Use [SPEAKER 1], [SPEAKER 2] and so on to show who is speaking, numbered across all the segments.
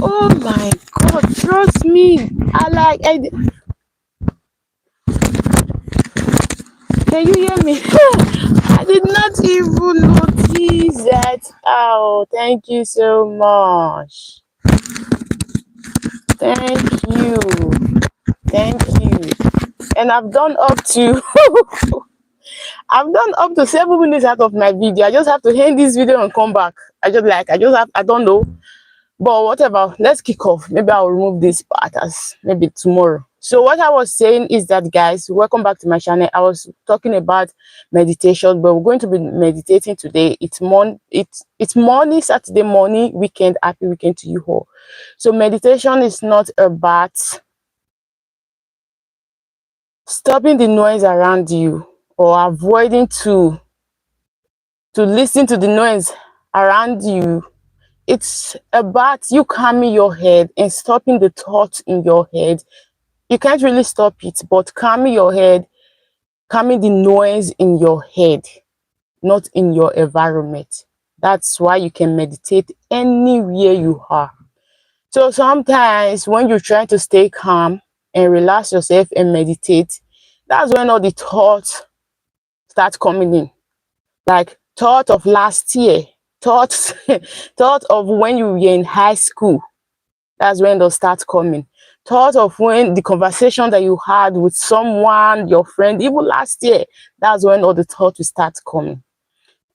[SPEAKER 1] Oh my God, trust me. Can you hear me? I did not even notice that. Oh, thank you so much. Thank you. Thank you. And I've done up to 7 minutes out of my video. I just have to end this video and come back. I don't know. But whatever, let's kick off. Maybe I'll remove this part as maybe tomorrow. So what I was saying is that, guys, welcome back to my channel. I was talking about meditation, but we're going to be meditating today. It's morning, Saturday morning, weekend. Happy weekend to you all. So meditation is not about stopping the noise around you or avoiding to listen to the noise around you. It's about you calming your head and stopping the thoughts in your head. You can't really stop it, but calming your head, calming the noise in your head, not in your environment. That's why you can meditate anywhere you are. So sometimes when you're trying to stay calm and relax yourself and meditate, that's when all the thoughts start coming in. Like thought of last year, thoughts thought of when you were in high school. That's when they'll start coming. Thought of when the conversation that you had with someone, your friend, even last year, that's when all the thoughts will start coming.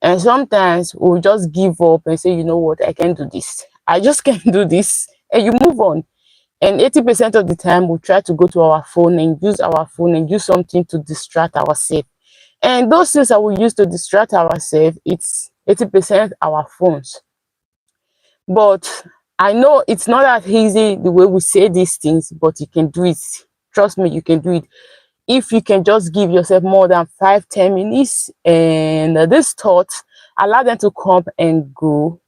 [SPEAKER 1] And sometimes we'll just give up and say, you know what, I can't do this. I just can't do this. And you move on. And 80% of the time, we'll try to go to our phone and use something to distract ourselves. And those things that we use to distract ourselves, it's 80% our phones. But I know it's not that easy the way we say these things, but you can do it. Trust me, you can do it. If you can just give yourself more than 5-10 minutes and these thoughts, allow them to come and go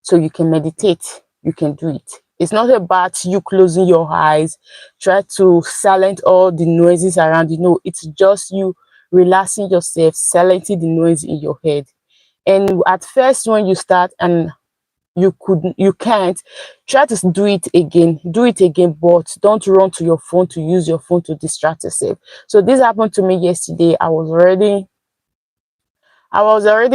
[SPEAKER 1] so you can meditate, you can do it. It's not about you closing your eyes, try to silence all the noises around you. No, it's just you relaxing yourself, silencing the noise in your head. And at first, when you start and you can't, try to do it again, but don't run to your phone to use your phone to distract yourself. So this happened to me yesterday. I was already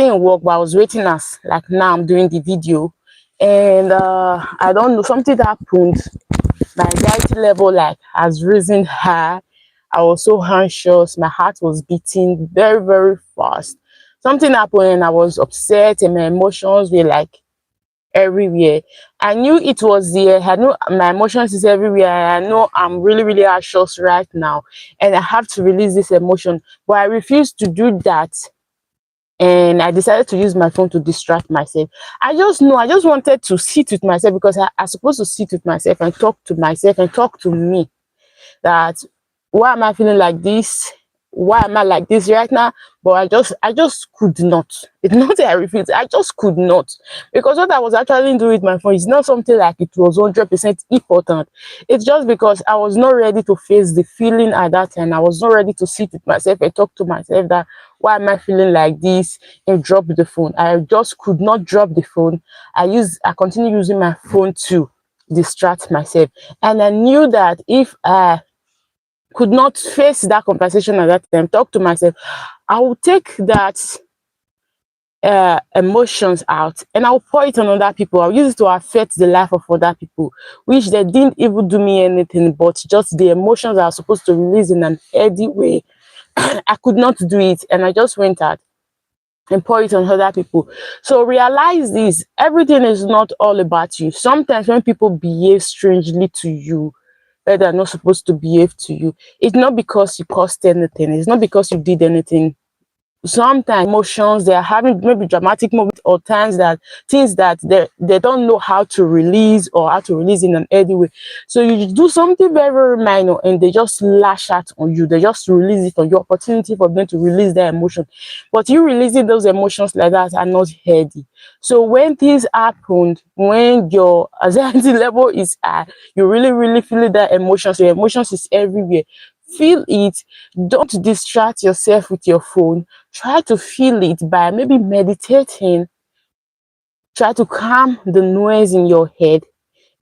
[SPEAKER 1] in work, but I was waiting as like now I'm doing the video, and I don't know, something happened. My anxiety level like has risen high. I was so anxious, my heart was beating very, very fast. Something happened and I was upset and my emotions were like everywhere. I knew it was there. I know my emotions is everywhere. I know I'm really, really anxious right now and I have to release this emotion, but I refused to do that. And I decided to use my phone to distract myself. I just wanted to sit with myself, because I'm supposed to sit with myself and talk to myself and talk to me, that why am I feeling like this? Why am I like this right now? But I just could not. It's not that I refused. I just could not, because what I was actually doing with my phone is not something like it was 100% important. It's just because I was not ready to face the feeling at that time. I was not ready to sit with myself and talk to myself that why am I feeling like this, and drop the phone. I just could not drop the phone. I continue using my phone to distract myself, and I knew that if I could not face that conversation at that time, talk to myself, I will take that emotions out and I'll pour it on other people. I'll use it to affect the life of other people, which they didn't even do me anything, but just the emotions I was supposed to release in an healthy way. I could not do it, and I just went out and pour it on other people. So realize this: everything is not all about you. Sometimes when people behave strangely to you, that they're not supposed to behave to you, it's not because you caused anything, it's not because you did anything. Sometimes emotions, they're having maybe dramatic moments or times that things that they don't know how to release, or how to release in an healthy way. So you do something very, very minor and they just lash out on you, they just release it on your opportunity for them to release their emotion. But you releasing those emotions like that are not healthy. So when things happen, when your anxiety level is high, you really, really feel that emotions, your emotions is everywhere, feel it. Don't distract yourself with your phone. Try to feel it by maybe meditating. Try to calm the noise in your head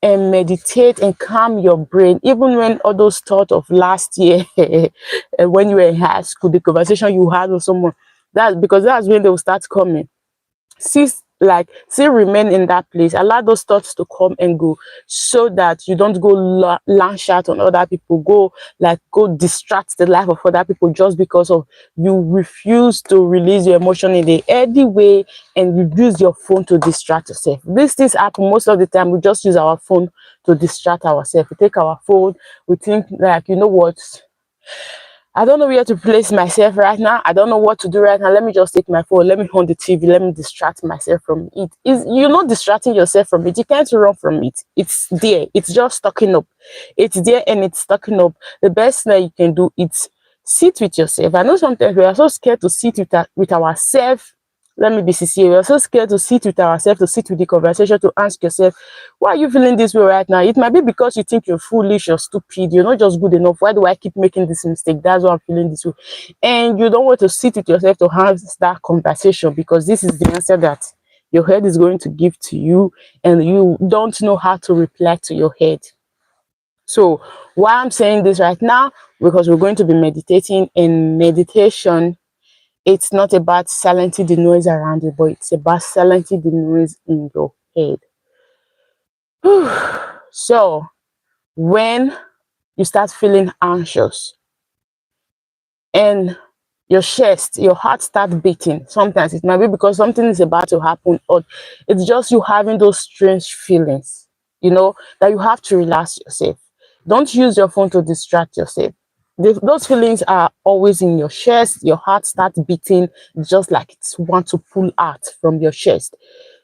[SPEAKER 1] and meditate and calm your brain, even when all those thoughts of last year when you were in high school, the conversation you had with someone, that's when they will start coming. Still remain in that place, allow those thoughts to come and go, so that you don't go launch out on other people, go distract the life of other people, just because of you refuse to release your emotion in the healthy way, and you use your phone to distract yourself. These things happen most of the time. We just use our phone to distract ourselves. We take our phone, we think like, you know what, I don't know where to place myself right now. I don't know what to do right now. Let me just take my phone. Let me on the TV. Let me distract myself from it. You're not distracting yourself from it. You can't run from it. It's there. It's just stocking up. It's there and it's stocking up. The best thing that you can do is sit with yourself. I know sometimes we are so scared to sit with ourselves. Let me be sincere. We're so scared to sit with ourselves, to sit with the conversation, to ask yourself, why are you feeling this way right now? It might be because you think you're foolish or stupid. You're not just good enough. Why do I keep making this mistake? That's why I'm feeling this way. And you don't want to sit with yourself to have that conversation, because this is the answer that your head is going to give to you, and you don't know how to reply to your head. So why I'm saying this right now, because we're going to be meditating. In meditation, it's not about silencing the noise around you, but it's about silencing the noise in your head. So when you start feeling anxious and your heart start beating, sometimes it might be because something is about to happen, or it's just you having those strange feelings, that you have to relax yourself. Don't use your phone to distract yourself. Those feelings are always in your chest. Your heart starts beating just like it wants to pull out from your chest.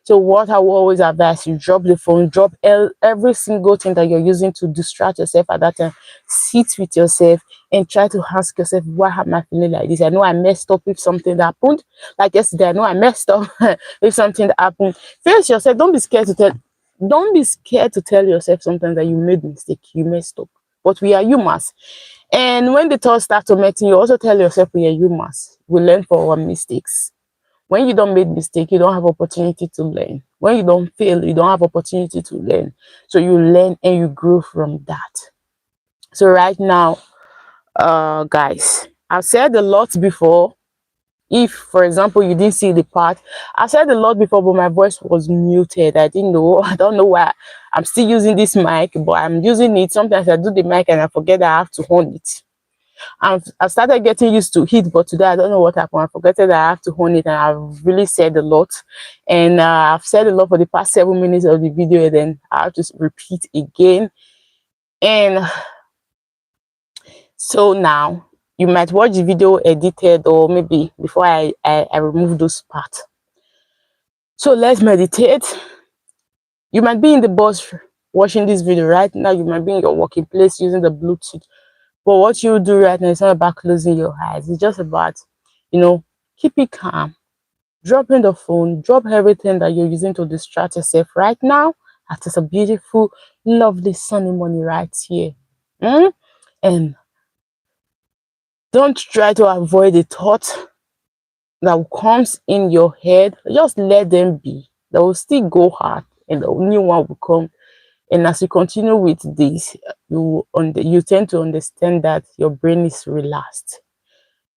[SPEAKER 1] So what I will always advise you, drop the phone, drop every single thing that you're using to distract yourself at that time. Sit with yourself and try to ask yourself, why am I feeling like this? I know I messed up if something happened. Like yesterday, I know I messed up if something happened. Face yourself. Don't be scared to tell yourself sometimes that you made mistake, you messed up. But we are humans. And when the thoughts start tormenting you, also tell yourself we are humans. We learn from our mistakes. When you don't make mistake, you don't have opportunity to learn. When you don't fail, you don't have opportunity to learn. So you learn and you grow from that. So right now, guys, I've said a lot before. If, for example, you didn't see the part, I said a lot before, but my voice was muted. I didn't know. I don't know why I'm still using this mic, but I'm using it. Sometimes I do the mic and I forget that I have to hold it. I started getting used to it, but today I don't know what happened. I forgot that I have to hone it, and I've really said a lot. And I've said a lot for the past 7 minutes of the video, and then I have to repeat again. And so now you might watch the video edited, or maybe before I remove those parts. So let's meditate. You might be in the bus watching this video right now. You might be in your working place using the Bluetooth. But what you do right now is not about closing your eyes. It's just about, keep it calm. Dropping the phone, drop everything that you're using to distract yourself right now. As it's a beautiful, lovely sunny morning right here. And don't try to avoid the thoughts that comes in your head. Just let them be. They will still go hard, and the new one will come. And as you continue with this, you tend to understand that your brain is relaxed.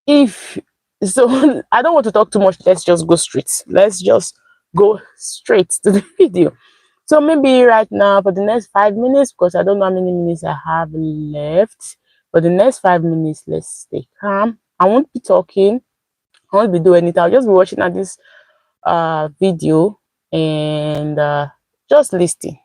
[SPEAKER 1] If so, I don't want to talk too much. Let's just go straight. Let's just go straight to the video. So maybe right now for the next 5 minutes, because I don't know how many minutes I have left. For the next 5 minutes, let's stay calm. I won't be talking. I won't be doing anything. I'll just be watching at this video and just listening.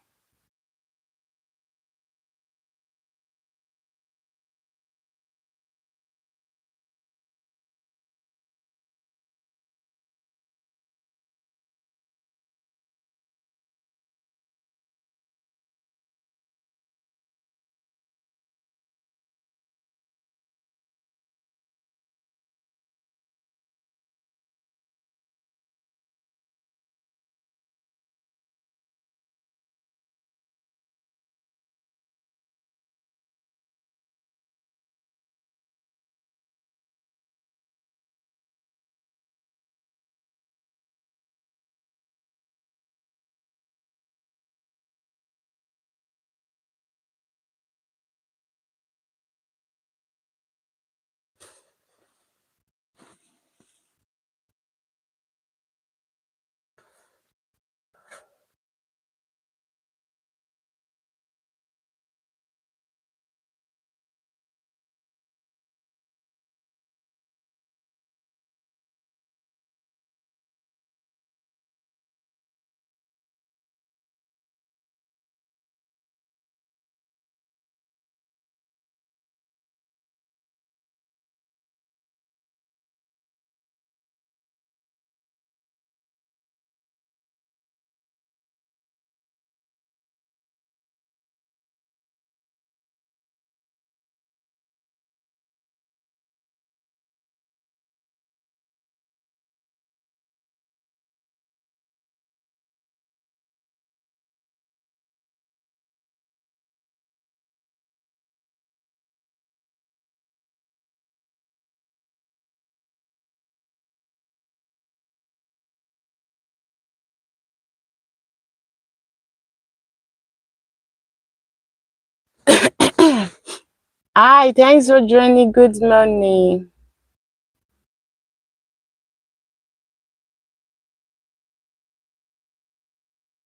[SPEAKER 1] Hi, thanks for joining. Good morning.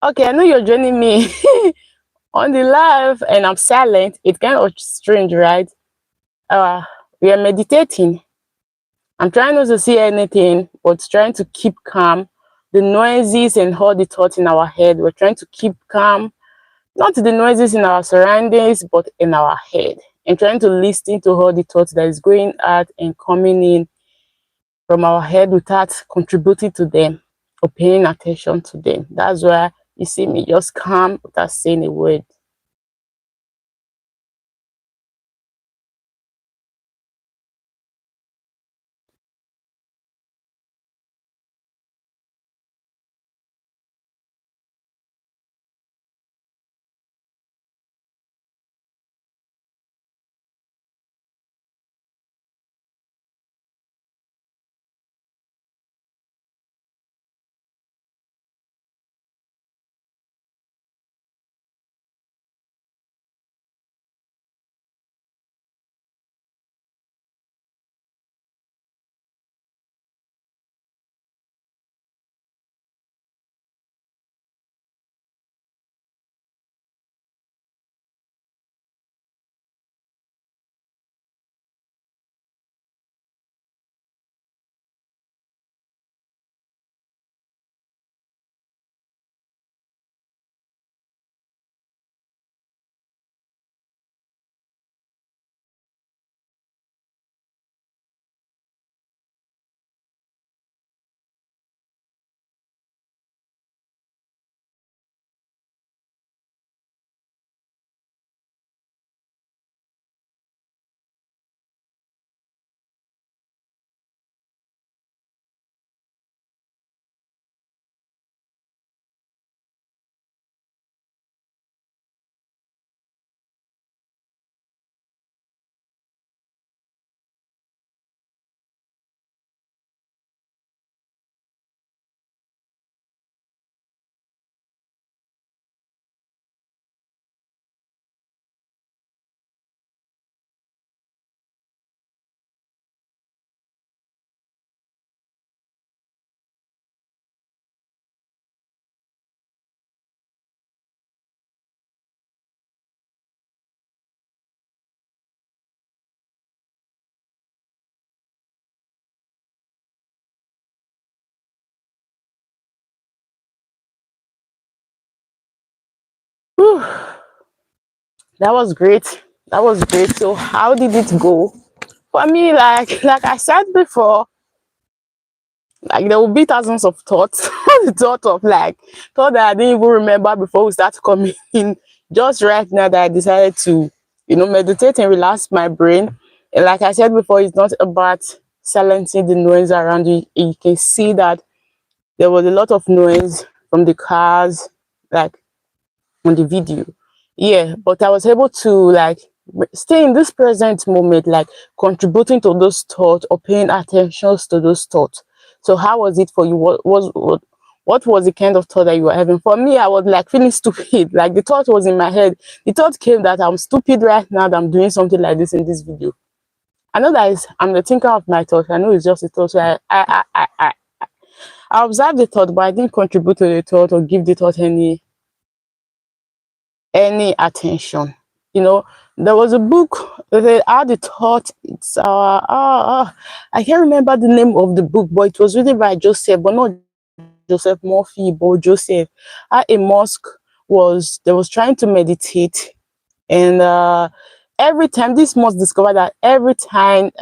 [SPEAKER 1] Okay, I know you're joining me on the live and I'm silent. It's kind of strange, right? Uh, we are meditating. I'm trying not to see anything, but trying to keep calm. The noises and all the thoughts in our head, we're trying to keep calm. Not the noises in our surroundings, but in our head. And trying to listen to all the thoughts that is going out and coming in from our head without contributing to them or paying attention to them. That's why you see me just calm without saying a word. Whew, that was great. That was great. So how did it go? For me, like I said before, like there will be thousands of thoughts. The thought of like thought that I didn't even remember before we start coming in. Just right now that I decided to, meditate and relax my brain. And like I said before, it's not about silencing the noise around you. You can see that there was a lot of noise from the cars, like on the video. Yeah, but I was able to like stay in this present moment, like contributing to those thoughts or paying attention to those thoughts. So how was it for you? What was the kind of thought that you were having? For me, I was like feeling stupid. Like the thought was in my head. The thought came that I'm stupid right now that I'm doing something like this in this video. I know that I'm the thinker of my thoughts. I know it's just a thought. So I observed the thought, but I didn't contribute to the thought or give the thought any attention. You know, there was a book that they had the thought. It's I can't remember the name of the book, but it was written by Joseph, but not Joseph Murphy, but Joseph. How a mosque was trying to meditate, and every time this mosque discovered that every time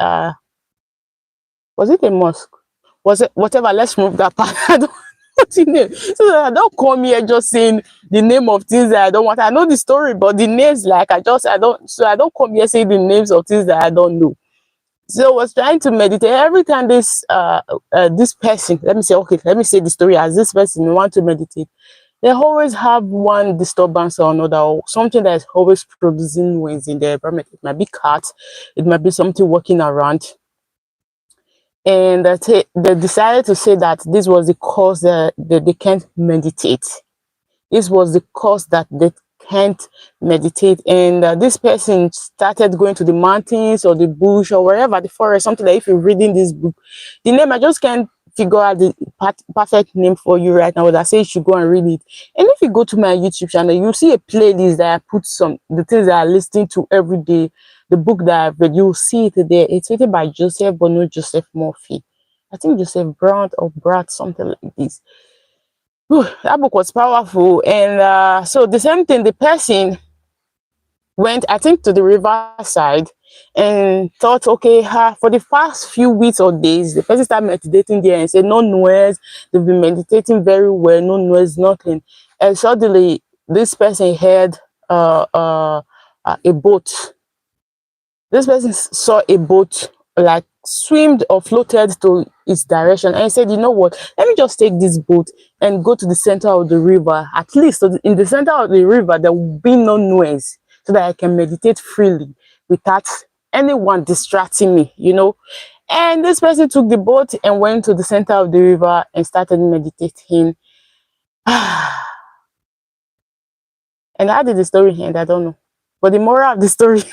[SPEAKER 1] was it a mosque? Was it whatever? Let's move that part. I don't want to know. So that I don't come here just saying the name of things that I don't want. I know the story, but the names like I don't. So I don't come here saying the names of things that I don't know. So I was trying to meditate every time this person. Let me say okay. Let me say the story as this person want to meditate. They always have one disturbance or another, or something that is always producing noise in the environment. It might be cats, it might be something walking around, and they decided to say that this was the cause that they can't meditate. This was the cause that they can't meditate. And this person started going to the mountains or the bush or wherever, the forest, something like, if you're reading this book, the name, I just can't figure out the perfect name for you right now, that I say you should go and read it. And if you go to my YouTube channel, you'll see a playlist that I put the things that I listen to every day, the book that I've read. You'll see it there. It's written by Joseph, but not Joseph Murphy. I think Joseph Brown or Brad, something like this. Whew, that book was powerful. And so the same thing, the person went, I think, to the riverside and thought, okay, for the past few weeks or days, the person started meditating there and said, no noise. They've been meditating very well, no noise, nothing. And suddenly, this person heard a boat. This person saw a boat like swimmed or floated to its direction, and he said, you know what, let me just take this boat and go to the center of the river. At least in the center of the river there will be no noise, so that I can meditate freely without anyone distracting me, you know. And this person took the boat and went to the center of the river and started meditating. And how did the story end? I don't know, but the moral of the story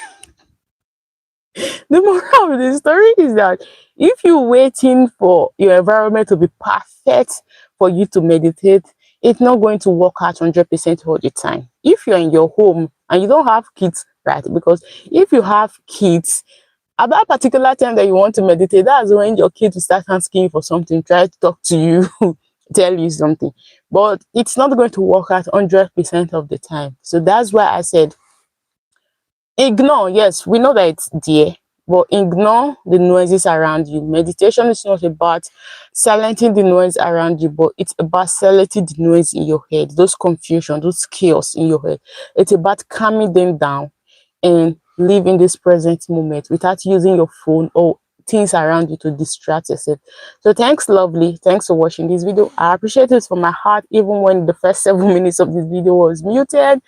[SPEAKER 1] the moral of the story is that if you're waiting for your environment to be perfect for you to meditate, it's not going to work out 100% all the time. If you're in your home and you don't have kids, right? Because if you have kids, at that particular time that you want to meditate, that's when your kid will start asking you for something, try to talk to you, tell you something. But it's not going to work out 100% of the time. So that's why I said, ignore. Yes, we know that it's there, but ignore the noises around you. Meditation is not about silencing the noise around you, but it's about silencing the noise in your head, those confusion, those chaos in your head. It's about calming them down and live in this present moment without using your phone or things around you to distract yourself. So thanks, lovely. Thanks for watching this video. I appreciate it from my heart, even when the first 7 minutes of this video was muted.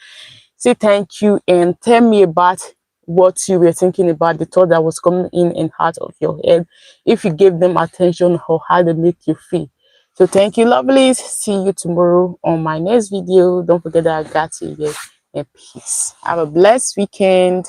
[SPEAKER 1] Say thank you and tell me about what you were thinking about, the thought that was coming in and out of your head, if you gave them attention or how they make you feel. So thank you, lovelies. See you tomorrow on my next video. Don't forget that I got you here, and peace. Have a blessed weekend.